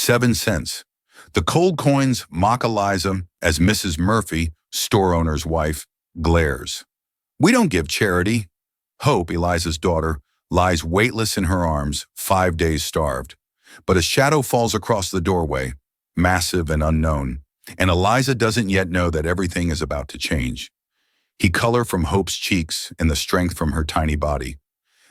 7 cents. The cold coins mock Eliza as Mrs. Murphy, store owner's wife, glares. We don't give charity. Hope, Eliza's daughter, lies weightless in her arms, 5 days starved. But a shadow falls across the doorway, massive and unknown, and Eliza doesn't yet know that everything is about to change. He color from Hope's cheeks and the strength from her tiny body.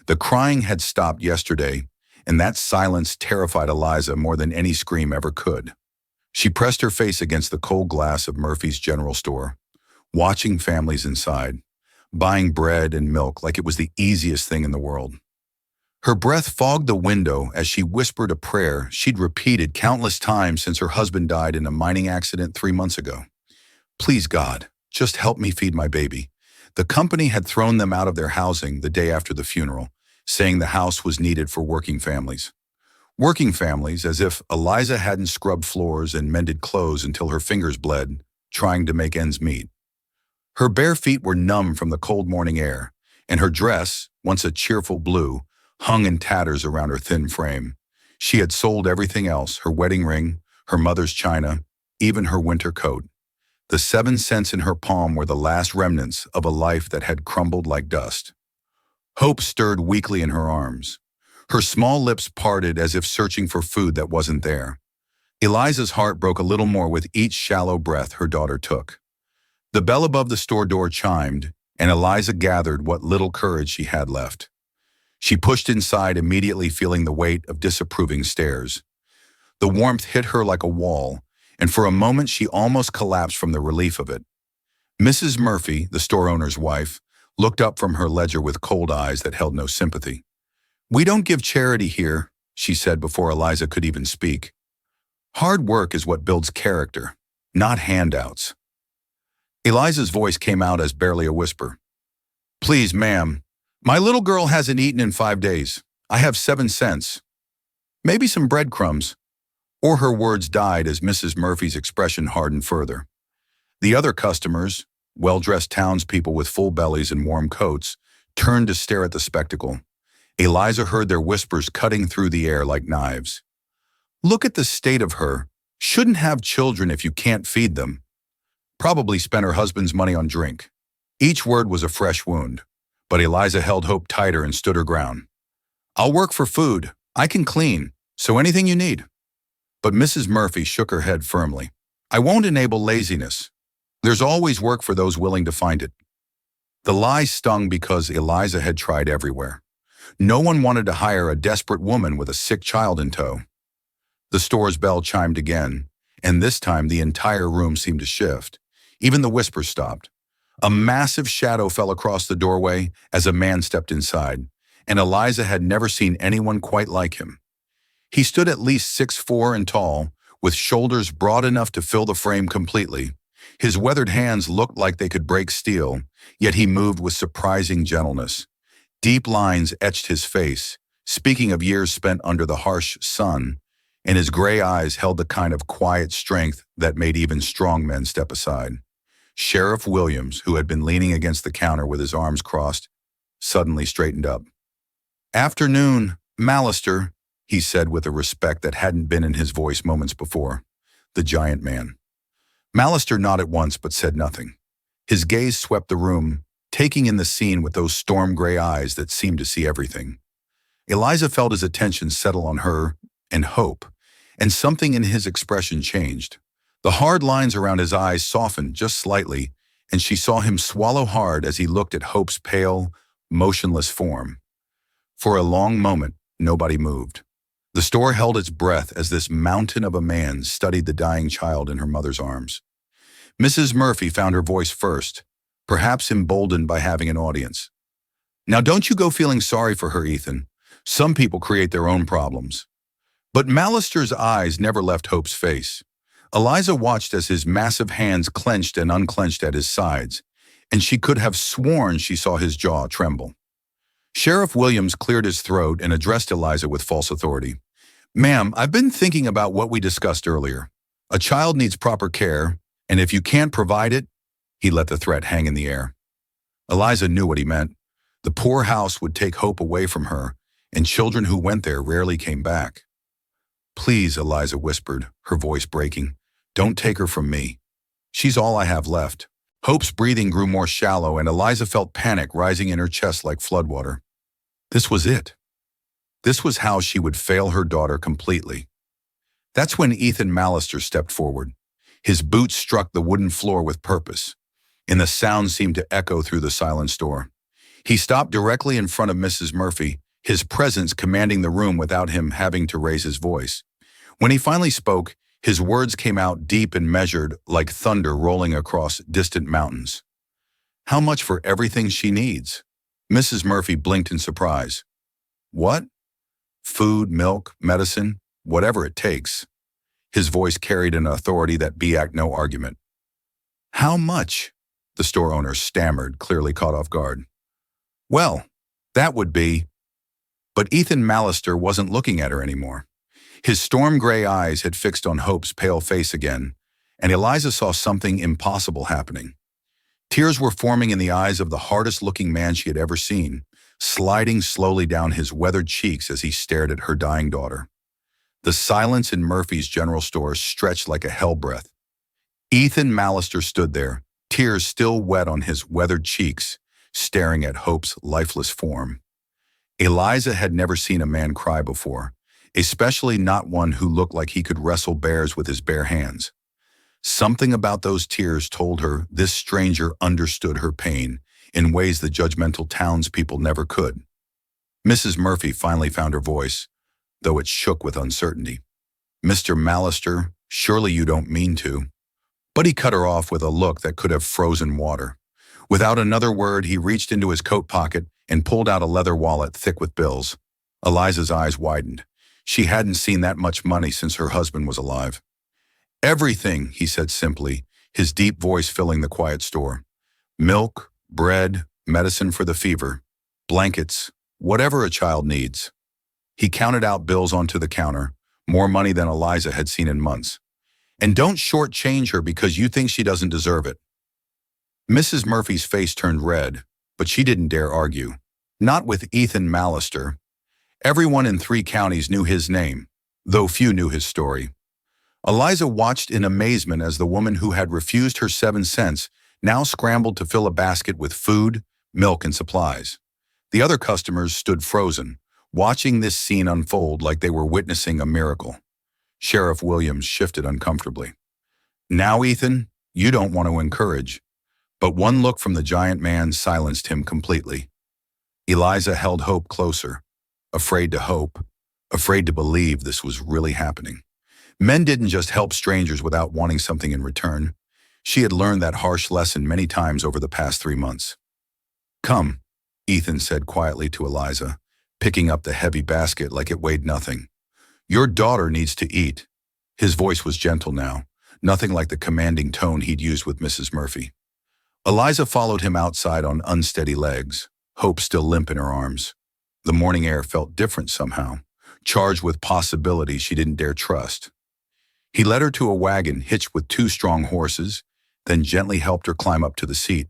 The crying had stopped yesterday, and that silence terrified Eliza more than any scream ever could. She pressed her face against the cold glass of Murphy's general store, watching families inside, buying bread and milk like it was the easiest thing in the world. Her breath fogged the window as she whispered a prayer she'd repeated countless times since her husband died in a mining accident 3 months ago. Please, God, just help me feed my baby. The company had thrown them out of their housing the day after the funeral, saying the house was needed for working families. Working families, as if Eliza hadn't scrubbed floors and mended clothes until her fingers bled, trying to make ends meet. Her bare feet were numb from the cold morning air, and her dress, once a cheerful blue, hung in tatters around her thin frame. She had sold everything else, her wedding ring, her mother's china, even her winter coat. The 7 cents in her palm were the last remnants of a life that had crumbled like dust. Hope stirred weakly in her arms. Her small lips parted as if searching for food that wasn't there. Eliza's heart broke a little more with each shallow breath her daughter took. The bell above the store door chimed, and Eliza gathered what little courage she had left. She pushed inside, immediately feeling the weight of disapproving stares. The warmth hit her like a wall, and for a moment she almost collapsed from the relief of it. Mrs. Murphy, the store owner's wife, looked up from her ledger with cold eyes that held no sympathy. We don't give charity here, she said before Eliza could even speak. Hard work is what builds character, not handouts. Eliza's voice came out as barely a whisper. Please, ma'am, my little girl hasn't eaten in 5 days. I have 7 cents. Maybe some breadcrumbs. Or her words died as Mrs. Murphy's expression hardened further. The other customers, well-dressed townspeople with full bellies and warm coats, turned to stare at the spectacle. Eliza heard their whispers cutting through the air like knives. Look at the state of her. Shouldn't have children if you can't feed them. Probably spent her husband's money on drink. Each word was a fresh wound, but Eliza held Hope tighter and stood her ground. I'll work for food. I can clean, so anything you need. But Mrs. Murphy shook her head firmly. I won't enable laziness. There's always work for those willing to find it. The lie stung because Eliza had tried everywhere. No one wanted to hire a desperate woman with a sick child in tow. The store's bell chimed again, and this time the entire room seemed to shift. Even the whispers stopped. A massive shadow fell across the doorway as a man stepped inside, and Eliza had never seen anyone quite like him. He stood at least 6'4" and tall, with shoulders broad enough to fill the frame completely. His weathered hands looked like they could break steel, yet he moved with surprising gentleness. Deep lines etched his face, speaking of years spent under the harsh sun, and his gray eyes held the kind of quiet strength that made even strong men step aside. Sheriff Williams, who had been leaning against the counter with his arms crossed, suddenly straightened up. Afternoon, Mallister, he said with a respect that hadn't been in his voice moments before. The giant man. Mallister nodded once but said nothing. His gaze swept the room, taking in the scene with those storm-gray eyes that seemed to see everything. Eliza felt his attention settle on her and Hope, and something in his expression changed. The hard lines around his eyes softened just slightly, and she saw him swallow hard as he looked at Hope's pale, motionless form. For a long moment, nobody moved. The store held its breath as this mountain of a man studied the dying child in her mother's arms. Mrs. Murphy found her voice first, perhaps emboldened by having an audience. Now don't you go feeling sorry for her, Ethan. Some people create their own problems. But Mallister's eyes never left Hope's face. Eliza watched as his massive hands clenched and unclenched at his sides, and she could have sworn she saw his jaw tremble. Sheriff Williams cleared his throat and addressed Eliza with false authority. Ma'am, I've been thinking about what we discussed earlier. A child needs proper care, and if you can't provide it, he let the threat hang in the air. Eliza knew what he meant. The poor house would take Hope away from her, and children who went there rarely came back. Please, Eliza whispered, her voice breaking. Don't take her from me. She's all I have left. Hope's breathing grew more shallow, and Eliza felt panic rising in her chest like floodwater. This was it. This was how she would fail her daughter completely. That's when Ethan Mallister stepped forward. His boots struck the wooden floor with purpose, and the sound seemed to echo through the silent door. He stopped directly in front of Mrs. Murphy, his presence commanding the room without him having to raise his voice. When he finally spoke, his words came out deep and measured, like thunder rolling across distant mountains. How much for everything she needs? Mrs. Murphy blinked in surprise. What? Food, milk, medicine, whatever it takes. His voice carried an authority that beat no argument. How much? The store owner stammered, clearly caught off guard. Well, that would be... But Ethan Mallister wasn't looking at her anymore. His storm-gray eyes had fixed on Hope's pale face again, and Eliza saw something impossible happening. Tears were forming in the eyes of the hardest-looking man she had ever seen, sliding slowly down his weathered cheeks as he stared at her dying daughter. The silence in Murphy's general store stretched like a hell breath. Ethan Mallister stood there, tears still wet on his weathered cheeks, staring at Hope's lifeless form. Eliza had never seen a man cry before, especially not one who looked like he could wrestle bears with his bare hands. Something about those tears told her this stranger understood her pain in ways the judgmental townspeople never could. Mrs. Murphy finally found her voice, though it shook with uncertainty. Mr. Mallister, surely you don't mean to. But he cut her off with a look that could have frozen water. Without another word, he reached into his coat pocket and pulled out a leather wallet thick with bills. Eliza's eyes widened. She hadn't seen that much money since her husband was alive. Everything, he said simply, his deep voice filling the quiet store. Milk, bread, medicine for the fever, blankets, whatever a child needs. He counted out bills onto the counter, more money than Eliza had seen in months. And don't shortchange her because you think she doesn't deserve it. Mrs. Murphy's face turned red, but she didn't dare argue. Not with Ethan Mallister. Everyone in 3 counties knew his name, though few knew his story. Eliza watched in amazement as the woman who had refused her 7 cents now scrambled to fill a basket with food, milk, and supplies. The other customers stood frozen, watching this scene unfold like they were witnessing a miracle. Sheriff Williams shifted uncomfortably. Now, Ethan, you don't want to encourage. But one look from the giant man silenced him completely. Eliza held Hope closer, afraid to hope, afraid to believe this was really happening. Men didn't just help strangers without wanting something in return. She had learned that harsh lesson many times over the past 3 months. Come, Ethan said quietly to Eliza, picking up the heavy basket like it weighed nothing. Your daughter needs to eat. His voice was gentle now, nothing like the commanding tone he'd used with Mrs. Murphy. Eliza followed him outside on unsteady legs, Hope still limp in her arms. The morning air felt different somehow, charged with possibilities she didn't dare trust. He led her to a wagon hitched with 2 strong horses, then gently helped her climb up to the seat.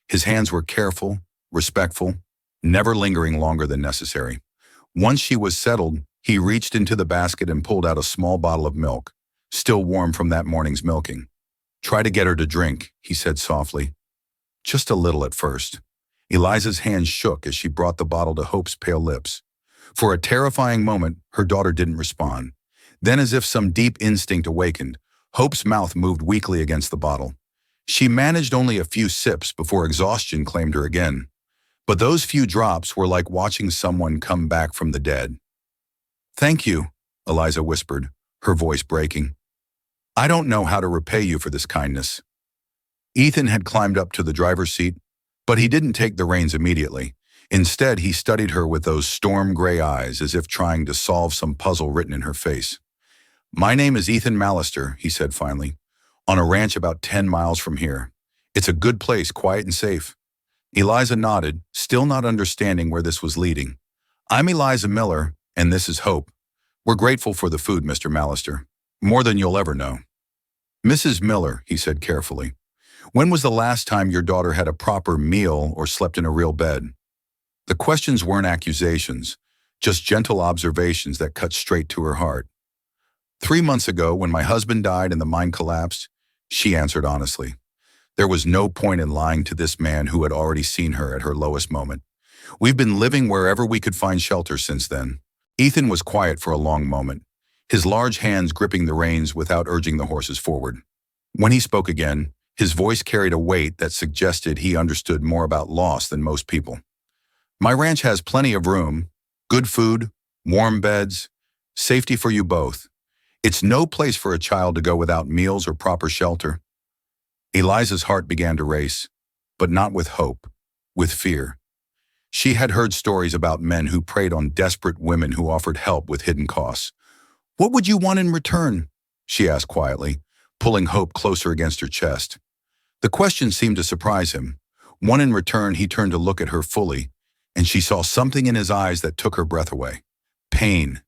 His hands were careful, respectful, never lingering longer than necessary. Once she was settled, he reached into the basket and pulled out a small bottle of milk, still warm from that morning's milking. Try to get her to drink, he said softly. Just a little at first. Eliza's hands shook as she brought the bottle to Hope's pale lips. For a terrifying moment, her daughter didn't respond. Then, as if some deep instinct awakened, Hope's mouth moved weakly against the bottle. She managed only a few sips before exhaustion claimed her again. But those few drops were like watching someone come back from the dead. Thank you, Eliza whispered, her voice breaking. I don't know how to repay you for this kindness. Ethan had climbed up to the driver's seat, but he didn't take the reins immediately. Instead, he studied her with those storm-gray eyes as if trying to solve some puzzle written in her face. My name is Ethan Mallister, he said finally, on a ranch about 10 miles from here. It's a good place, quiet and safe. Eliza nodded, still not understanding where this was leading. I'm Eliza Miller, and this is Hope. We're grateful for the food, Mr. Mallister. More than you'll ever know. Mrs. Miller, he said carefully, when was the last time your daughter had a proper meal or slept in a real bed? The questions weren't accusations, just gentle observations that cut straight to her heart. 3 months ago, when my husband died and the mine collapsed, she answered honestly. There was no point in lying to this man who had already seen her at her lowest moment. We've been living wherever we could find shelter since then. Ethan was quiet for a long moment, his large hands gripping the reins without urging the horses forward. When he spoke again, his voice carried a weight that suggested he understood more about loss than most people. My ranch has plenty of room, good food, warm beds, safety for you both. It's no place for a child to go without meals or proper shelter. Eliza's heart began to race, but not with hope, with fear. She had heard stories about men who preyed on desperate women who offered help with hidden costs. "What would you want in return?" she asked quietly, pulling Hope closer against her chest. The question seemed to surprise him. One in return, he turned to look at her fully, and she saw something in his eyes that took her breath away. Pain,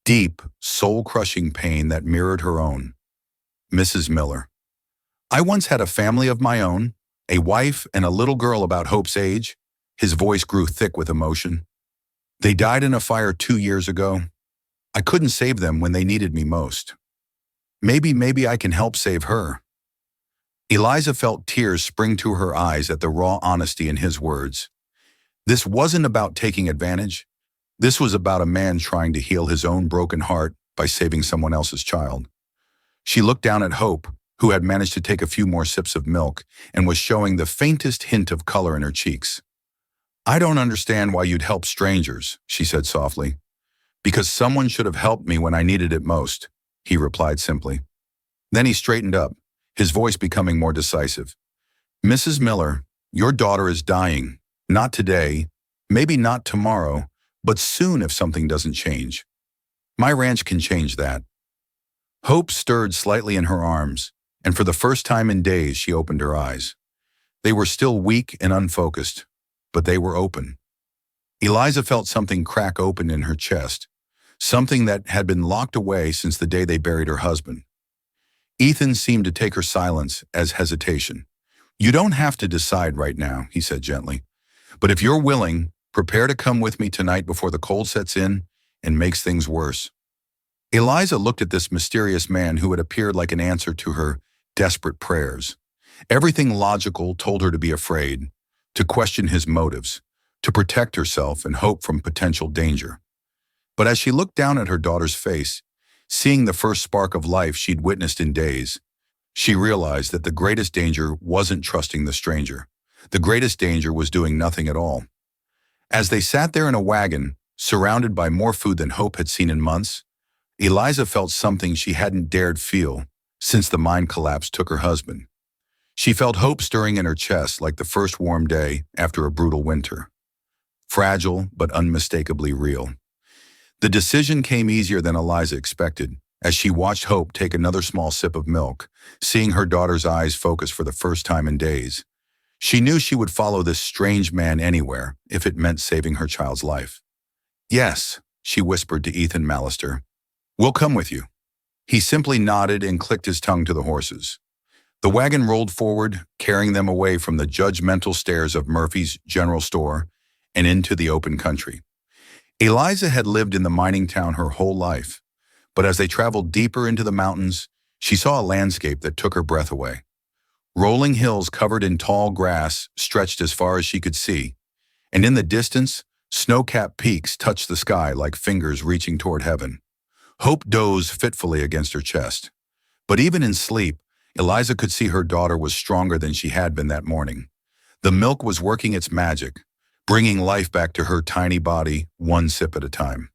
deep, soul-crushing pain that mirrored her own. "Mrs. Miller, I once had a family of my own, a wife and a little girl about Hope's age." His voice grew thick with emotion. "They died in a fire 2 years ago. I couldn't save them when they needed me most. Maybe I can help save her." Eliza felt tears spring to her eyes at the raw honesty in his words. This wasn't about taking advantage. This was about a man trying to heal his own broken heart by saving someone else's child. She looked down at Hope, who had managed to take a few more sips of milk and was showing the faintest hint of color in her cheeks. "I don't understand why you'd help strangers," she said softly. "Because someone should have helped me when I needed it most," he replied simply. Then he straightened up, his voice becoming more decisive. "Mrs. Miller, your daughter is dying. Not today, maybe not tomorrow, but soon if something doesn't change. My ranch can change that." Hope stirred slightly in her arms, and for the first time in days she opened her eyes. They were still weak and unfocused, but they were open. Eliza felt something crack open in her chest, something that had been locked away since the day they buried her husband. Ethan seemed to take her silence as hesitation. "You don't have to decide right now," he said gently. "But if you're willing, prepare to come with me tonight before the cold sets in and makes things worse." Eliza looked at this mysterious man who had appeared like an answer to her desperate prayers. Everything logical told her to be afraid, to question his motives, to protect herself and hope from potential danger. But as she looked down at her daughter's face, seeing the first spark of life she'd witnessed in days, she realized that the greatest danger wasn't trusting the stranger. The greatest danger was doing nothing at all. As they sat there in a wagon, surrounded by more food than Hope had seen in months, Eliza felt something she hadn't dared feel since the mine collapse took her husband. She felt hope stirring in her chest like the first warm day after a brutal winter. Fragile, but unmistakably real. The decision came easier than Eliza expected, as she watched Hope take another small sip of milk, seeing her daughter's eyes focus for the first time in days. She knew she would follow this strange man anywhere if it meant saving her child's life. "Yes," she whispered to Ethan Mallister. "We'll come with you." He simply nodded and clicked his tongue to the horses. The wagon rolled forward, carrying them away from the judgmental stares of Murphy's general store and into the open country. Eliza had lived in the mining town her whole life, but as they traveled deeper into the mountains, she saw a landscape that took her breath away. Rolling hills covered in tall grass stretched as far as she could see, and in the distance, snow-capped peaks touched the sky like fingers reaching toward heaven. Hope dozed fitfully against her chest. But even in sleep, Eliza could see her daughter was stronger than she had been that morning. The milk was working its magic, bringing life back to her tiny body, one sip at a time.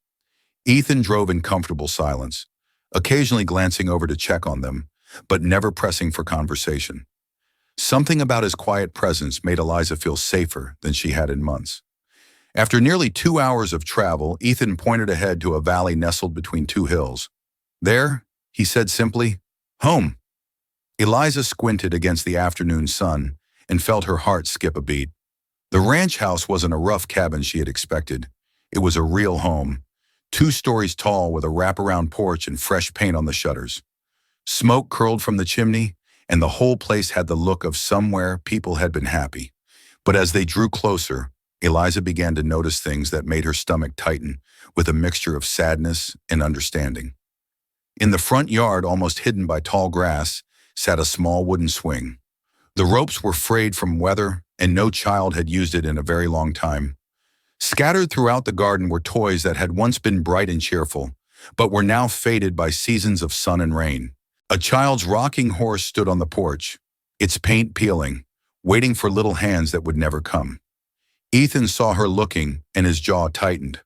Ethan drove in comfortable silence, occasionally glancing over to check on them, but never pressing for conversation. Something about his quiet presence made Eliza feel safer than she had in months. After nearly 2 hours of travel, Ethan pointed ahead to a valley nestled between two hills. "There," he said simply, "home." Eliza squinted against the afternoon sun and felt her heart skip a beat. The ranch house wasn't a rough cabin she had expected. It was a real home, 2 stories tall with a wraparound porch and fresh paint on the shutters. Smoke curled from the chimney, and the whole place had the look of somewhere people had been happy. But as they drew closer, Eliza began to notice things that made her stomach tighten with a mixture of sadness and understanding. In the front yard, almost hidden by tall grass, sat a small wooden swing. The ropes were frayed from weather, and no child had used it in a very long time. Scattered throughout the garden were toys that had once been bright and cheerful, but were now faded by seasons of sun and rain. A child's rocking horse stood on the porch, its paint peeling, waiting for little hands that would never come. Ethan saw her looking, and his jaw tightened.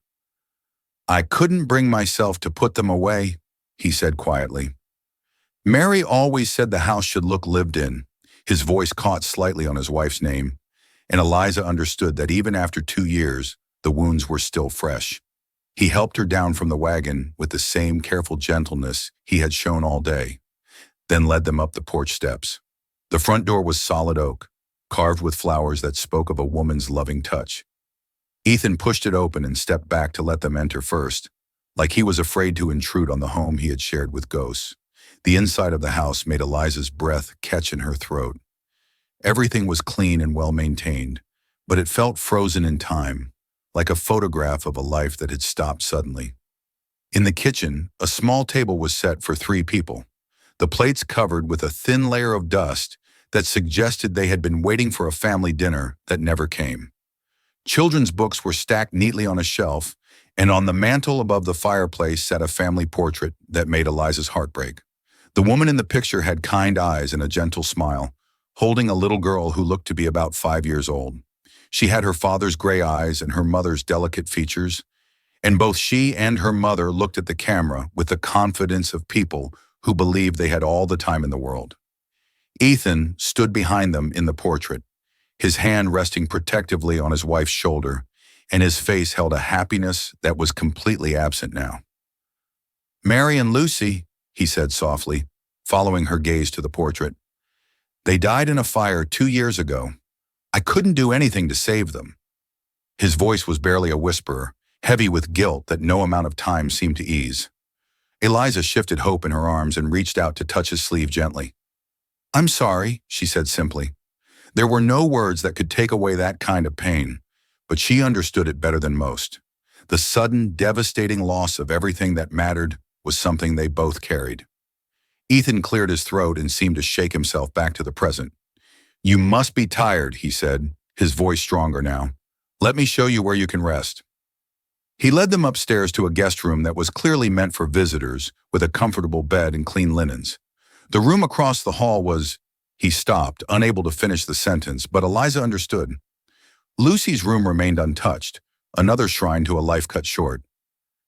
"I couldn't bring myself to put them away," he said quietly. "Mary always said the house should look lived in." His voice caught slightly on his wife's name, and Eliza understood that even after 2 years, the wounds were still fresh. He helped her down from the wagon with the same careful gentleness he had shown all day, then led them up the porch steps. The front door was solid oak, carved with flowers that spoke of a woman's loving touch. Ethan pushed it open and stepped back to let them enter first, like he was afraid to intrude on the home he had shared with ghosts. The inside of the house made Eliza's breath catch in her throat. Everything was clean and well-maintained, but it felt frozen in time, like a photograph of a life that had stopped suddenly. In the kitchen, a small table was set for 3 people, the plates covered with a thin layer of dust that suggested they had been waiting for a family dinner that never came. Children's books were stacked neatly on a shelf, and on the mantel above the fireplace sat a family portrait that made Eliza's heart break. The woman in the picture had kind eyes and a gentle smile, holding a little girl who looked to be about 5 years old. She had her father's gray eyes and her mother's delicate features, and both she and her mother looked at the camera with the confidence of people who believed they had all the time in the world. Ethan stood behind them in the portrait, his hand resting protectively on his wife's shoulder, and his face held a happiness that was completely absent now. "Mary and Lucy," he said softly, following her gaze to the portrait. "They died in a fire 2 years ago. I couldn't do anything to save them." His voice was barely a whisper, heavy with guilt that no amount of time seemed to ease. Eliza shifted hope in her arms and reached out to touch his sleeve gently. "I'm sorry," she said simply. There were no words that could take away that kind of pain, but she understood it better than most. The sudden, devastating loss of everything that mattered was something they both carried. Ethan cleared his throat and seemed to shake himself back to the present. "You must be tired," he said, his voice stronger now. "Let me show you where you can rest." He led them upstairs to a guest room that was clearly meant for visitors, with a comfortable bed and clean linens. The room across the hall was... He stopped, unable to finish the sentence, but Eliza understood. Lucy's room remained untouched, another shrine to a life cut short.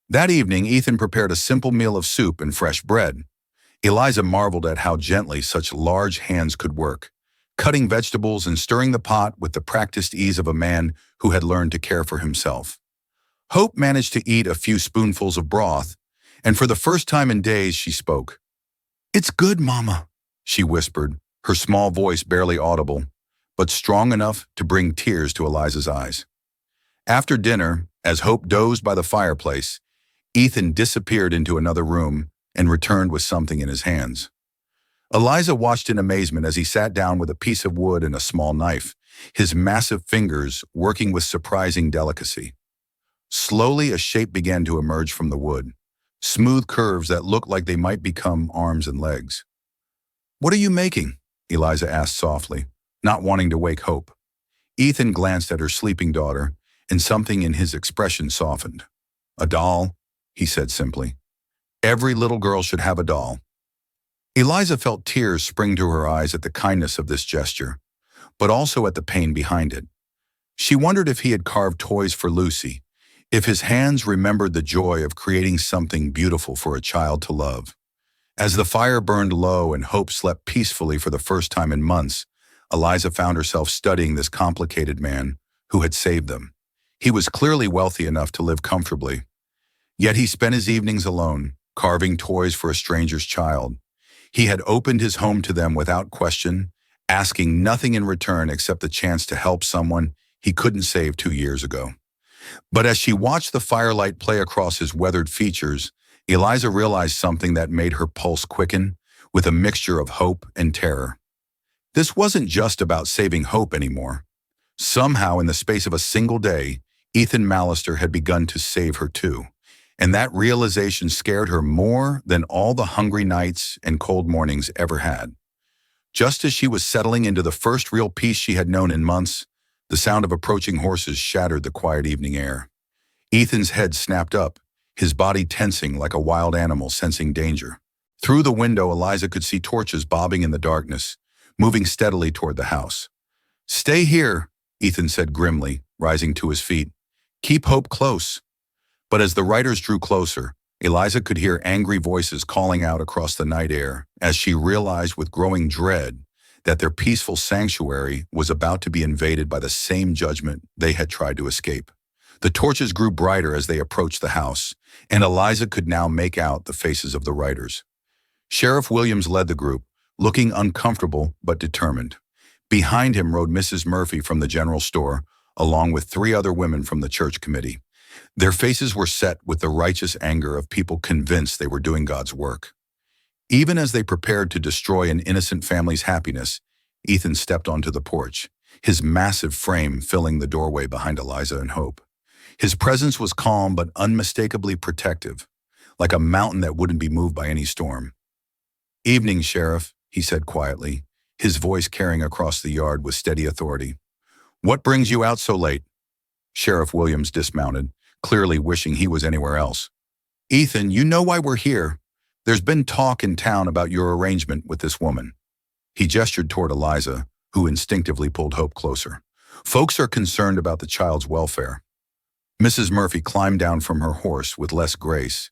That evening, Ethan prepared a simple meal of soup and fresh bread. Eliza marveled at how gently such large hands could work, cutting vegetables and stirring the pot with the practiced ease of a man who had learned to care for himself. Hope managed to eat a few spoonfuls of broth, and for the first time in days she spoke. "It's good, Mama," she whispered, her small voice barely audible, but strong enough to bring tears to Eliza's eyes. After dinner, as Hope dozed by the fireplace, Ethan disappeared into another room and returned with something in his hands. Eliza watched in amazement as he sat down with a piece of wood and a small knife, his massive fingers working with surprising delicacy. Slowly, a shape began to emerge from the wood, smooth curves that looked like they might become arms and legs. "What are you making?" Eliza asked softly, not wanting to wake Hope. Ethan glanced at her sleeping daughter, and something in his expression softened. "A doll," he said simply. "Every little girl should have a doll." Eliza felt tears spring to her eyes at the kindness of this gesture, but also at the pain behind it. She wondered if he had carved toys for Lucy, if his hands remembered the joy of creating something beautiful for a child to love. As the fire burned low and Hope slept peacefully for the first time in months, Eliza found herself studying this complicated man who had saved them. He was clearly wealthy enough to live comfortably, yet he spent his evenings alone, carving toys for a stranger's child. He had opened his home to them without question, asking nothing in return except the chance to help someone he couldn't save 2 years ago. But as she watched the firelight play across his weathered features, Eliza realized something that made her pulse quicken with a mixture of hope and terror. This wasn't just about saving Hope anymore. Somehow, in the space of a single day, Ethan Mallister had begun to save her too, And that realization scared her more than all the hungry nights and cold mornings ever had. Just as she was settling into the first real peace she had known in months, the sound of approaching horses shattered the quiet evening air. Ethan's head snapped up, his body tensing like a wild animal sensing danger. Through the window, Eliza could see torches bobbing in the darkness, moving steadily toward the house. "Stay here," Ethan said grimly, rising to his feet. "Keep Hope close." But as the riders drew closer, Eliza could hear angry voices calling out across the night air as she realized with growing dread that their peaceful sanctuary was about to be invaded by the same judgment they had tried to escape. The torches grew brighter as they approached the house, and Eliza could now make out the faces of the riders. Sheriff Williams led the group, looking uncomfortable but determined. Behind him rode Mrs. Murphy from the general store, along with 3 other women from the church committee. Their faces were set with the righteous anger of people convinced they were doing God's work. Even as they prepared to destroy an innocent family's happiness, Ethan stepped onto the porch, his massive frame filling the doorway behind Eliza and Hope. His presence was calm but unmistakably protective, like a mountain that wouldn't be moved by any storm. "Evening, Sheriff," he said quietly, his voice carrying across the yard with steady authority. "What brings you out so late?" Sheriff Williams dismounted, clearly wishing he was anywhere else. "Ethan, you know why we're here. There's been talk in town about your arrangement with this woman." He gestured toward Eliza, who instinctively pulled Hope closer. "Folks are concerned about the child's welfare." Mrs. Murphy climbed down from her horse with less grace,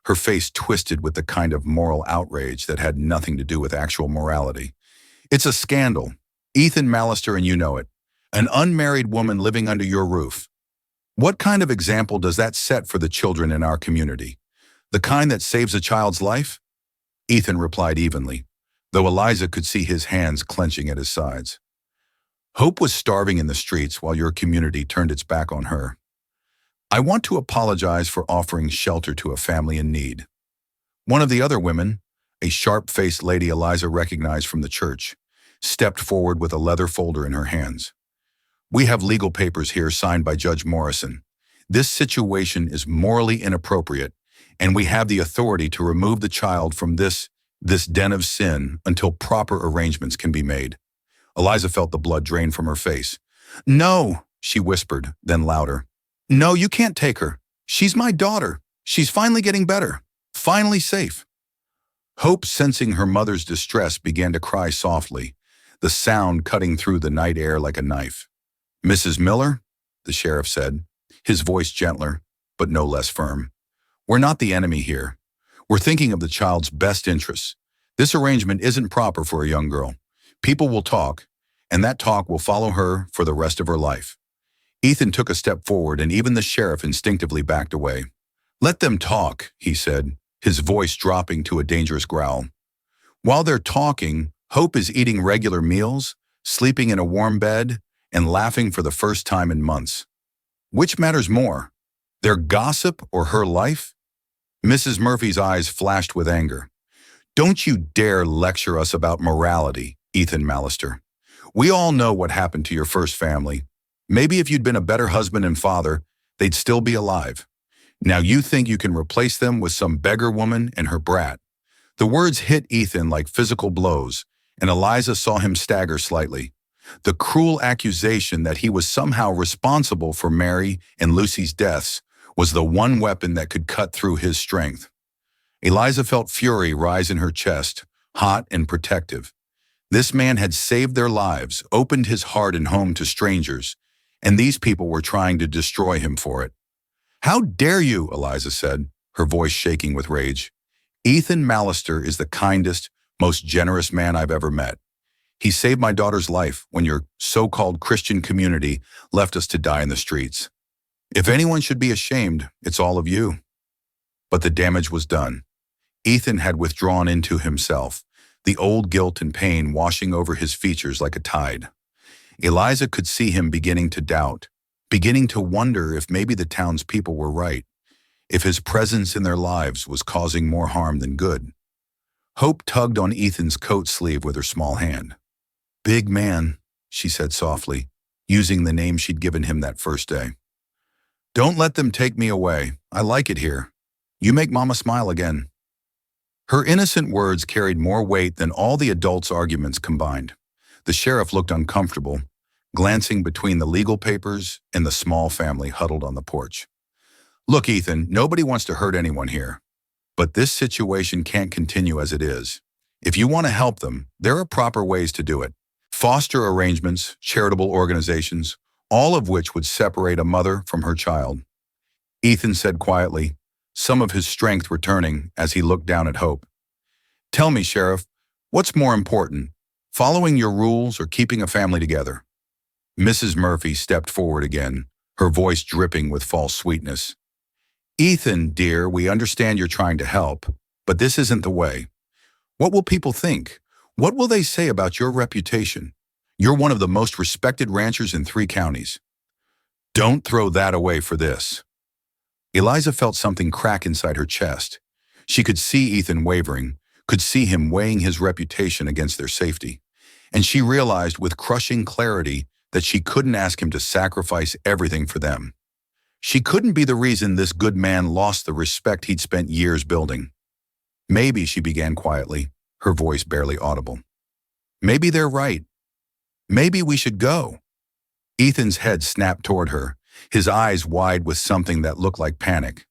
her face twisted with the kind of moral outrage that had nothing to do with actual morality. "It's a scandal. Ethan Mallister, and you know it. An unmarried woman living under your roof. What kind of example does that set for the children in our community? The kind that saves a child's life?" Ethan replied evenly, though Eliza could see his hands clenching at his sides. "Hope was starving in the streets while your community turned its back on her. I want to apologize for offering shelter to a family in need." One of the other women, a sharp-faced lady Eliza recognized from the church, stepped forward with a leather folder in her hands. "We have legal papers here signed by Judge Morrison. This situation is morally inappropriate, and we have the authority to remove the child from this den of sin until proper arrangements can be made." Eliza felt the blood drain from her face. "No," she whispered, then louder. "No, you can't take her. She's my daughter. She's finally getting better. Finally safe." Hope, sensing her mother's distress, began to cry softly, the sound cutting through the night air like a knife. "Mrs. Miller," the sheriff said, his voice gentler, but no less firm. "We're not the enemy here. We're thinking of the child's best interests. This arrangement isn't proper for a young girl. People will talk, and that talk will follow her for the rest of her life." Ethan took a step forward, and even the sheriff instinctively backed away. "Let them talk," he said, his voice dropping to a dangerous growl. "While they're talking, Hope is eating regular meals, sleeping in a warm bed, and laughing for the first time in months. Which matters more, their gossip or her life?" Mrs. Murphy's eyes flashed with anger. "Don't you dare lecture us about morality, Ethan Mallister. We all know what happened to your first family. Maybe if you'd been a better husband and father, they'd still be alive. Now you think you can replace them with some beggar woman and her brat." The words hit Ethan like physical blows, and Eliza saw him stagger slightly. The cruel accusation that he was somehow responsible for Mary and Lucy's deaths was the one weapon that could cut through his strength. Eliza felt fury rise in her chest, hot and protective. This man had saved their lives, opened his heart and home to strangers, and these people were trying to destroy him for it. "How dare you," Eliza said, her voice shaking with rage. "Ethan Mallister is the kindest, most generous man I've ever met. He saved my daughter's life when your so-called Christian community left us to die in the streets. If anyone should be ashamed, it's all of you." But the damage was done. Ethan had withdrawn into himself, the old guilt and pain washing over his features like a tide. Eliza could see him beginning to doubt, beginning to wonder if maybe the townspeople were right, if his presence in their lives was causing more harm than good. Hope tugged on Ethan's coat sleeve with her small hand. "Big man," she said softly, using the name she'd given him that first day. "Don't let them take me away. I like it here. You make Mama smile again." Her innocent words carried more weight than all the adults' arguments combined. The sheriff looked uncomfortable, glancing between the legal papers and the small family huddled on the porch. "Look, Ethan, nobody wants to hurt anyone here. But this situation can't continue as it is. If you want to help them, there are proper ways to do it. Foster arrangements, charitable organizations, all of which would separate a mother from her child." Ethan said quietly, some of his strength returning as he looked down at Hope. "Tell me, Sheriff, what's more important, following your rules or keeping a family together?" Mrs. Murphy stepped forward again, her voice dripping with false sweetness. "Ethan, dear, we understand you're trying to help, but this isn't the way. What will people think? What will they say about your reputation? You're one of the most respected ranchers in 3 counties. Don't throw that away for this." Eliza felt something crack inside her chest. She could see Ethan wavering, could see him weighing his reputation against their safety. And she realized with crushing clarity that she couldn't ask him to sacrifice everything for them. She couldn't be the reason this good man lost the respect he'd spent years building. "Maybe," she began quietly, her voice barely audible. "Maybe they're right. Maybe we should go." Ethan's head snapped toward her, his eyes wide with something that looked like panic.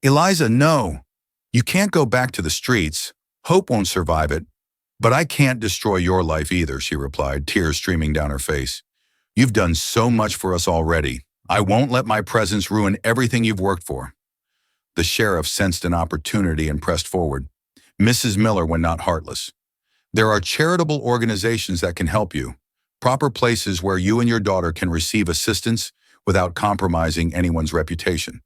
"Eliza, no. You can't go back to the streets. Hope won't survive it. But I can't destroy your life either," she replied, tears streaming down her face. "You've done so much for us already. I won't let my presence ruin everything you've worked for." The sheriff sensed an opportunity and pressed forward. "Mrs. Miller went not heartless. There are charitable organizations that can help you, proper places where you and your daughter can receive assistance without compromising anyone's reputation."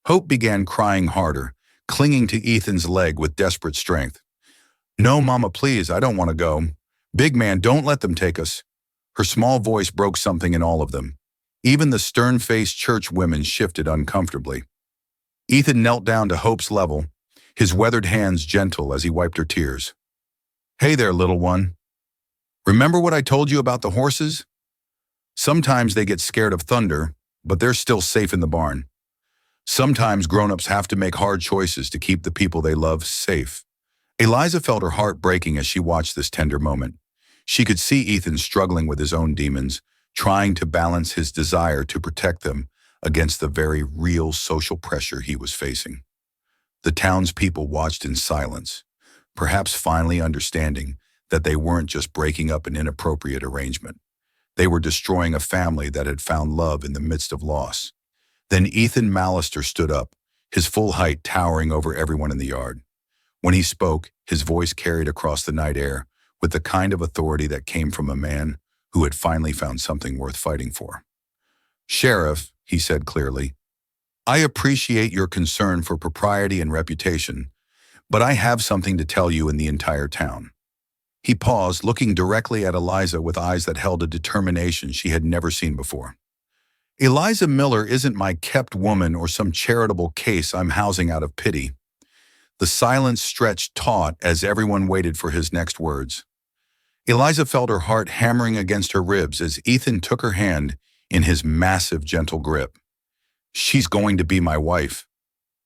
Hope began crying harder, clinging to Ethan's leg with desperate strength. "No, Mama, please, I don't want to go. Big man, don't let them take us." Her small voice broke something in all of them. Even the stern-faced church women shifted uncomfortably. Ethan knelt down to Hope's level, his weathered hands gentle as he wiped her tears. "Hey there, little one. Remember what I told you about the horses? Sometimes they get scared of thunder, but they're still safe in the barn. Sometimes grown-ups have to make hard choices to keep the people they love safe." Eliza felt her heart breaking as she watched this tender moment. She could see Ethan struggling with his own demons, trying to balance his desire to protect them against the very real social pressure he was facing. The townspeople watched in silence, perhaps finally understanding that they weren't just breaking up an inappropriate arrangement. They were destroying a family that had found love in the midst of loss. Then Ethan Mallister stood up, his full height towering over everyone in the yard. When he spoke, his voice carried across the night air with the kind of authority that came from a man who had finally found something worth fighting for. "Sheriff," he said clearly, "I appreciate your concern for propriety and reputation, but I have something to tell you in the entire town." He paused, looking directly at Eliza with eyes that held a determination she had never seen before. "Eliza Miller isn't my kept woman or some charitable case I'm housing out of pity." The silence stretched taut as everyone waited for his next words. Eliza felt her heart hammering against her ribs as Ethan took her hand in his massive, gentle grip. "She's going to be my wife."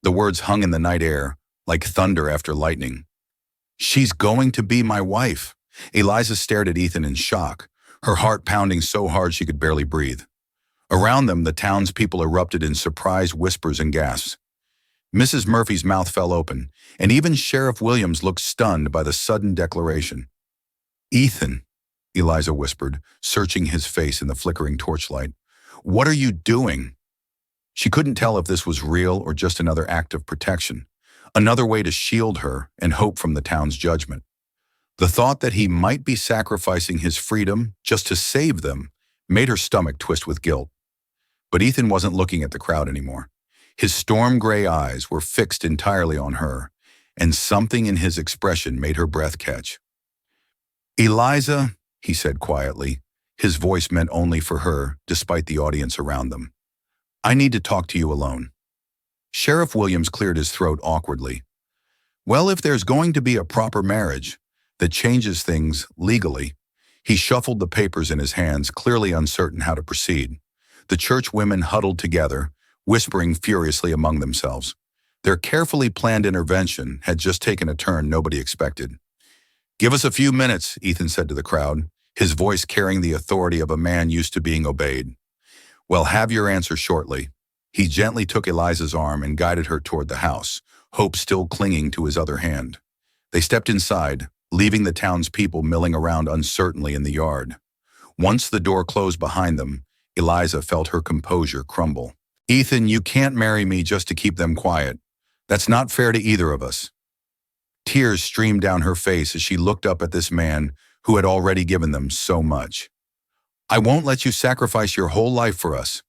The words hung in the night air, like thunder after lightning. "She's going to be my wife." Eliza stared at Ethan in shock, her heart pounding so hard she could barely breathe. Around them, the townspeople erupted in surprised whispers and gasps. Mrs. Murphy's mouth fell open, and even Sheriff Williams looked stunned by the sudden declaration. "Ethan," Eliza whispered, searching his face in the flickering torchlight, "what are you doing?" She couldn't tell if this was real or just another act of protection, another way to shield her and hope from the town's judgment. The thought that he might be sacrificing his freedom just to save them made her stomach twist with guilt. But Ethan wasn't looking at the crowd anymore. His storm gray eyes were fixed entirely on her, and something in his expression made her breath catch. "Eliza," he said quietly, his voice meant only for her, despite the audience around them. "I need to talk to you alone." Sheriff Williams cleared his throat awkwardly. "Well, if there's going to be a proper marriage that changes things legally," he shuffled the papers in his hands, clearly uncertain how to proceed. The church women huddled together, whispering furiously among themselves. Their carefully planned intervention had just taken a turn nobody expected. "Give us a few minutes," Ethan said to the crowd, his voice carrying the authority of a man used to being obeyed. "Well, have your answer shortly." He gently took Eliza's arm and guided her toward the house, hope still clinging to his other hand. They stepped inside, leaving the townspeople milling around uncertainly in the yard. Once the door closed behind them, Eliza felt her composure crumble. "Ethan, you can't marry me just to keep them quiet. That's not fair to either of us." Tears streamed down her face as she looked up at this man who had already given them so much. "I won't let you sacrifice your whole life for us."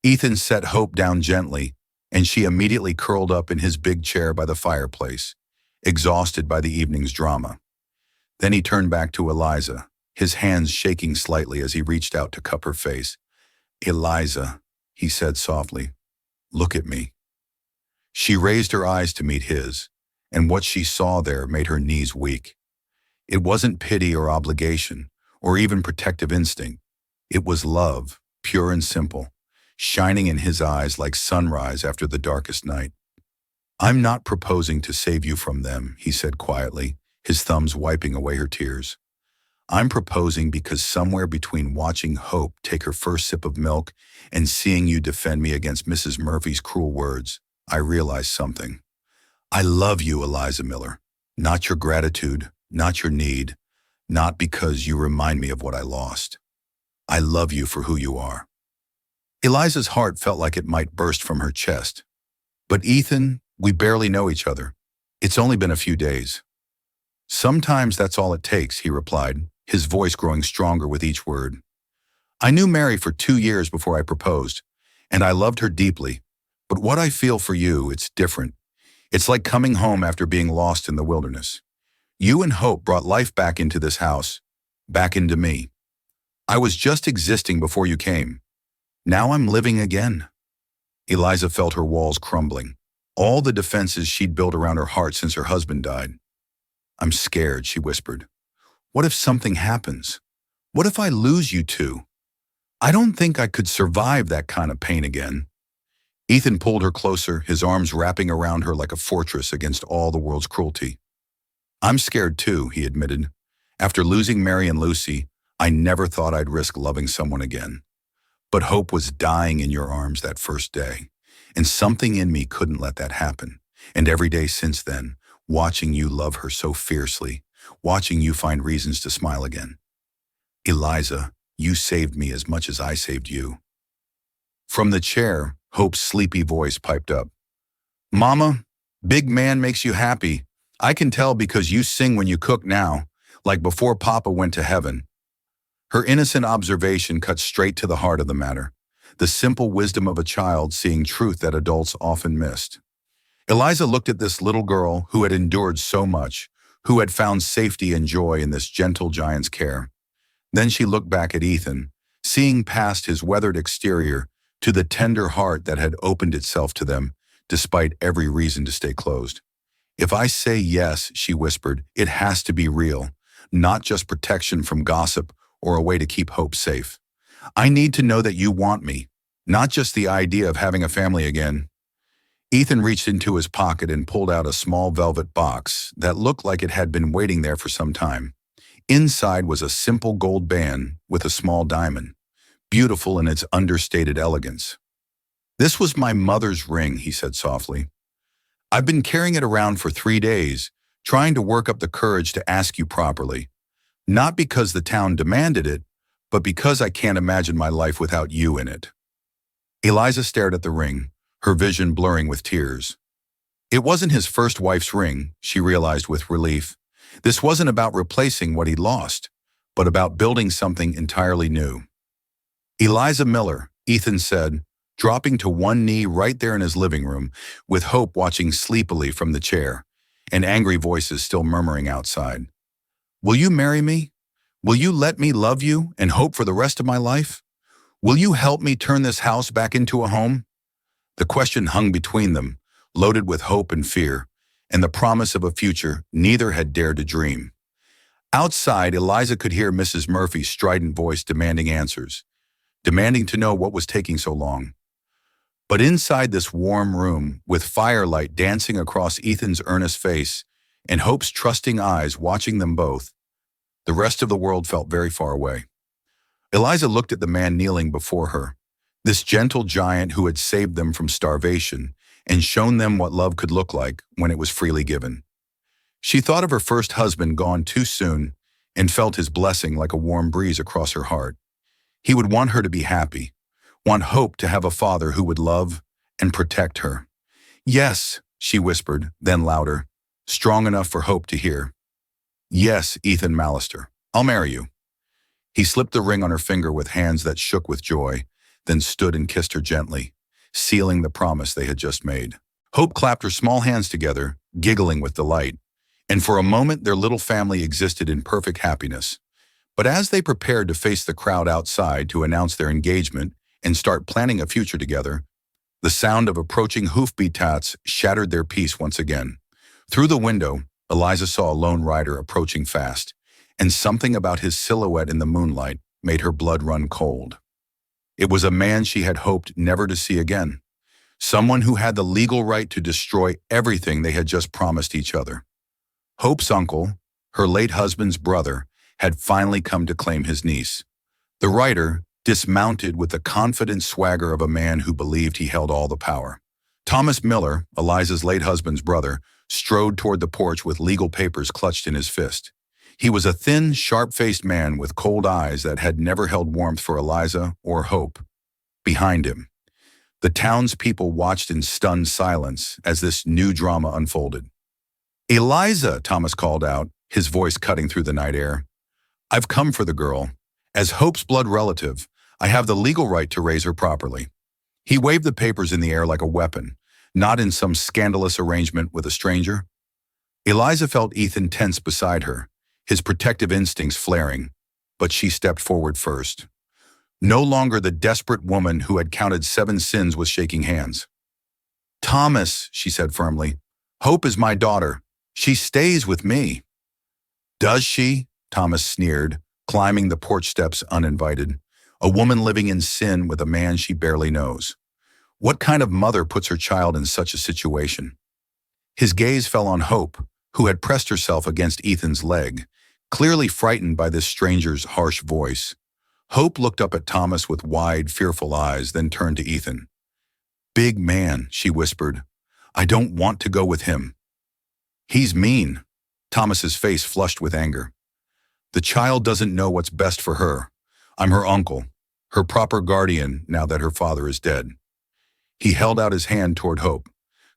Ethan set Hope down gently, and she immediately curled up in his big chair by the fireplace, exhausted by the evening's drama. Then he turned back to Eliza, his hands shaking slightly as he reached out to cup her face. "Eliza," he said softly, "look at me." She raised her eyes to meet his, and what she saw there made her knees weak. It wasn't pity or obligation, or even protective instinct. It was love, pure and simple, shining in his eyes like sunrise after the darkest night. "I'm not proposing to save you from them," he said quietly, his thumbs wiping away her tears. "I'm proposing because somewhere between watching Hope take her first sip of milk and seeing you defend me against Mrs. Murphy's cruel words, I realized something. I love you, Eliza Miller. Not your gratitude, not your need, not because you remind me of what I lost. I love you for who you are." Eliza's heart felt like it might burst from her chest. "But Ethan, we barely know each other. It's only been a few days." "Sometimes that's all it takes," he replied, his voice growing stronger with each word. "I knew Mary for 2 years before I proposed, and I loved her deeply. But what I feel for you, it's different. It's like coming home after being lost in the wilderness. You and Hope brought life back into this house, back into me. I was just existing before you came. Now I'm living again." Eliza felt her walls crumbling, all the defenses she'd built around her heart since her husband died. "I'm scared," she whispered. "What if something happens? What if I lose you two? I don't think I could survive that kind of pain again." Ethan pulled her closer, his arms wrapping around her like a fortress against all the world's cruelty. "I'm scared too," he admitted. "After losing Mary and Lucy, I never thought I'd risk loving someone again. But Hope was dying in your arms that first day, and something in me couldn't let that happen. And every day since then, watching you love her so fiercely, watching you find reasons to smile again. Eliza, you saved me as much as I saved you." From the chair, Hope's sleepy voice piped up. "Mama, big man makes you happy. I can tell because you sing when you cook now, like before Papa went to heaven." Her innocent observation cut straight to the heart of the matter, the simple wisdom of a child seeing truth that adults often missed. Eliza looked at this little girl who had endured so much, who had found safety and joy in this gentle giant's care. Then she looked back at Ethan, seeing past his weathered exterior to the tender heart that had opened itself to them, despite every reason to stay closed. "If I say yes," she whispered, "it has to be real, not just protection from gossip or a way to keep Hope safe. I need to know that you want me, not just the idea of having a family again." Ethan reached into his pocket and pulled out a small velvet box that looked like it had been waiting there for some time. Inside was a simple gold band with a small diamond, beautiful in its understated elegance. "This was my mother's ring," he said softly. "I've been carrying it around for 3 days, trying to work up the courage to ask you properly. Not because the town demanded it, but because I can't imagine my life without you in it." Eliza stared at the ring, her vision blurring with tears. It wasn't his first wife's ring, she realized with relief. This wasn't about replacing what he'd lost, but about building something entirely new. "Eliza Miller," Ethan said, dropping to one knee right there in his living room, with Hope watching sleepily from the chair, and angry voices still murmuring outside. "Will you marry me? Will you let me love you and hope for the rest of my life? Will you help me turn this house back into a home?" The question hung between them, loaded with hope and fear, and the promise of a future neither had dared to dream. Outside, Eliza could hear Mrs. Murphy's strident voice demanding answers, demanding to know what was taking so long. But inside this warm room, with firelight dancing across Ethan's earnest face and Hope's trusting eyes watching them both, the rest of the world felt very far away. Eliza looked at the man kneeling before her, this gentle giant who had saved them from starvation and shown them what love could look like when it was freely given. She thought of her first husband gone too soon and felt his blessing like a warm breeze across her heart. He would want her to be happy, want Hope to have a father who would love and protect her. "Yes," she whispered, then louder, strong enough for Hope to hear. "Yes, Ethan Mallister, I'll marry you." He slipped the ring on her finger with hands that shook with joy, then stood and kissed her gently, sealing the promise they had just made. Hope clapped her small hands together, giggling with delight, and for a moment their little family existed in perfect happiness. But as they prepared to face the crowd outside to announce their engagement and start planning a future together, the sound of approaching hoofbeats shattered their peace once again. Through the window, Eliza saw a lone rider approaching fast, and something about his silhouette in the moonlight made her blood run cold. It was a man she had hoped never to see again, someone who had the legal right to destroy everything they had just promised each other. Hope's uncle, her late husband's brother, had finally come to claim his niece. The rider dismounted with the confident swagger of a man who believed he held all the power. Thomas Miller, Eliza's late husband's brother, strode toward the porch with legal papers clutched in his fist. He was a thin, sharp-faced man with cold eyes that had never held warmth for Eliza or Hope. Behind him, the townspeople watched in stunned silence as this new drama unfolded. "Eliza," Thomas called out, his voice cutting through the night air. "I've come for the girl. As Hope's blood relative, I have the legal right to raise her properly." He waved the papers in the air like a weapon, not in some scandalous arrangement with a stranger. Eliza felt Ethan tense beside her, his protective instincts flaring, but she stepped forward first. No longer the desperate woman who had counted 7 sins with shaking hands. "Thomas," she said firmly, "Hope is my daughter. She stays with me." "Does she?" Thomas sneered, climbing the porch steps uninvited. "A woman living in sin with a man she barely knows. What kind of mother puts her child in such a situation?" His gaze fell on Hope, who had pressed herself against Ethan's leg, clearly frightened by this stranger's harsh voice. Hope looked up at Thomas with wide, fearful eyes, then turned to Ethan. "Big man," she whispered. "I don't want to go with him." "He's mean." Thomas's face flushed with anger. "The child doesn't know what's best for her. I'm her uncle, her proper guardian now that her father is dead." He held out his hand toward Hope.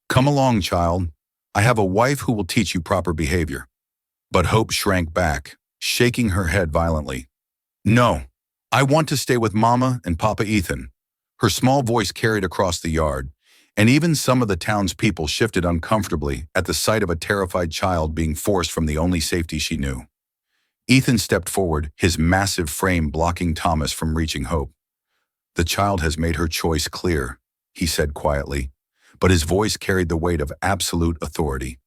"Come along, child. I have a wife who will teach you proper behavior." But Hope shrank back, shaking her head violently. "No, I want to stay with Mama and Papa Ethan." Her small voice carried across the yard, and even some of the townspeople shifted uncomfortably at the sight of a terrified child being forced from the only safety she knew. Ethan stepped forward, his massive frame blocking Thomas from reaching Hope. "The child has made her choice clear," he said quietly, but his voice carried the weight of absolute authority.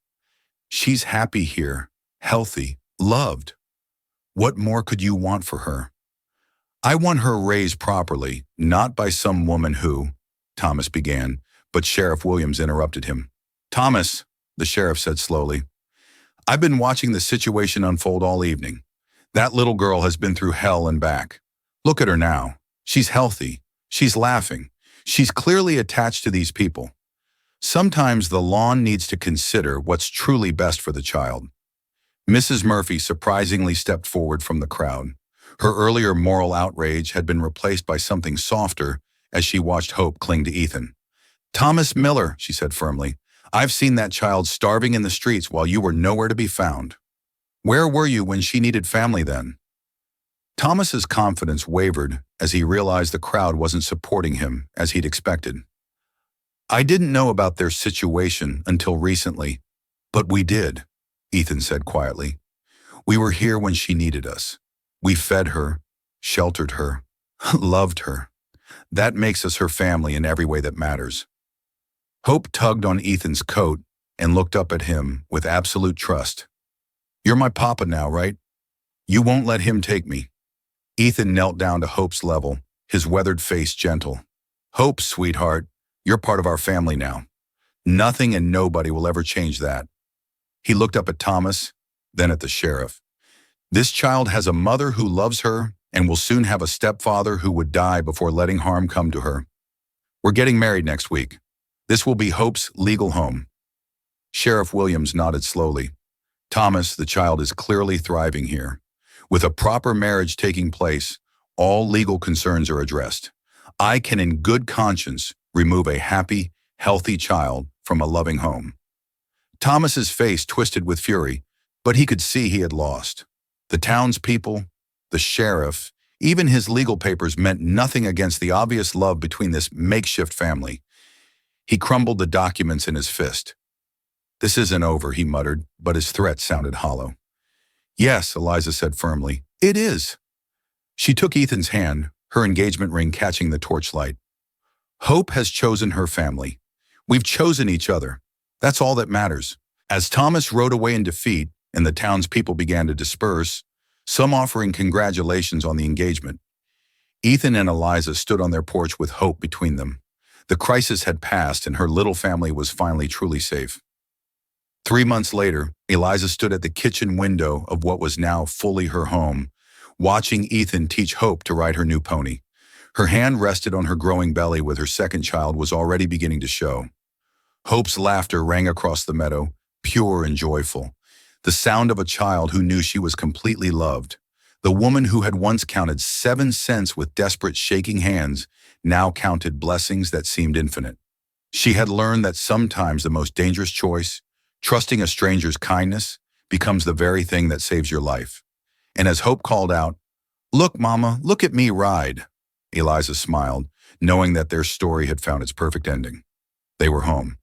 "She's happy here, healthy, loved. What more could you want for her? I want her raised properly, not by some woman who," Thomas began, but Sheriff Williams interrupted him. "Thomas," the sheriff said slowly, "I've been watching the situation unfold all evening. That little girl has been through hell and back. Look at her now. She's healthy. She's laughing. She's clearly attached to these people. Sometimes the lawn needs to consider what's truly best for the child." Mrs. Murphy surprisingly stepped forward from the crowd. Her earlier moral outrage had been replaced by something softer as she watched Hope cling to Ethan. "Thomas Miller," she said firmly, "I've seen that child starving in the streets while you were nowhere to be found. Where were you when she needed family then?" Thomas's confidence wavered as he realized the crowd wasn't supporting him as he'd expected. "I didn't know about their situation until recently, but we did," Ethan said quietly. "We were here when she needed us. We fed her, sheltered her, loved her. That makes us her family in every way that matters." Hope tugged on Ethan's coat and looked up at him with absolute trust. "You're my papa now, right? You won't let him take me." Ethan knelt down to Hope's level, his weathered face gentle. "Hope, sweetheart, You're part of our family now. Nothing and nobody will ever change that. He looked up at Thomas, then at the sheriff. This child has a mother who loves her and will soon have a stepfather who would die before letting harm come to her. We're getting married next week. This will be Hope's legal home. Sheriff Williams nodded slowly. Thomas, the child is clearly thriving here. With a proper marriage taking place, all legal concerns are addressed. I can in good conscience remove a happy, healthy child from a loving home. Thomas's face twisted with fury, but he could see he had lost. The townspeople, the sheriff, even his legal papers meant nothing against the obvious love between this makeshift family. He crumbled the documents in his fist. This isn't over, he muttered, but his threat sounded hollow. Yes, Eliza said firmly, it is. She took Ethan's hand, her engagement ring catching the torchlight. Hope has chosen her family. We've chosen each other. That's all that matters. As Thomas rode away in defeat and the townspeople began to disperse, some offering congratulations on the engagement, Ethan and Eliza stood on their porch with Hope between them. The crisis had passed and her little family was finally truly safe. 3 months later, Eliza stood at the kitchen window of what was now fully her home, watching Ethan teach Hope to ride her new pony. Her hand rested on her growing belly with her second child was already beginning to show. Hope's laughter rang across the meadow, pure and joyful. The sound of a child who knew she was completely loved. The woman who had once counted 7 cents with desperate shaking hands now counted blessings that seemed infinite. She had learned that sometimes the most dangerous choice, trusting a stranger's kindness, becomes the very thing that saves your life. And as Hope called out, "Look, Mama, look at me ride," Eliza smiled, knowing that their story had found its perfect ending. They were home.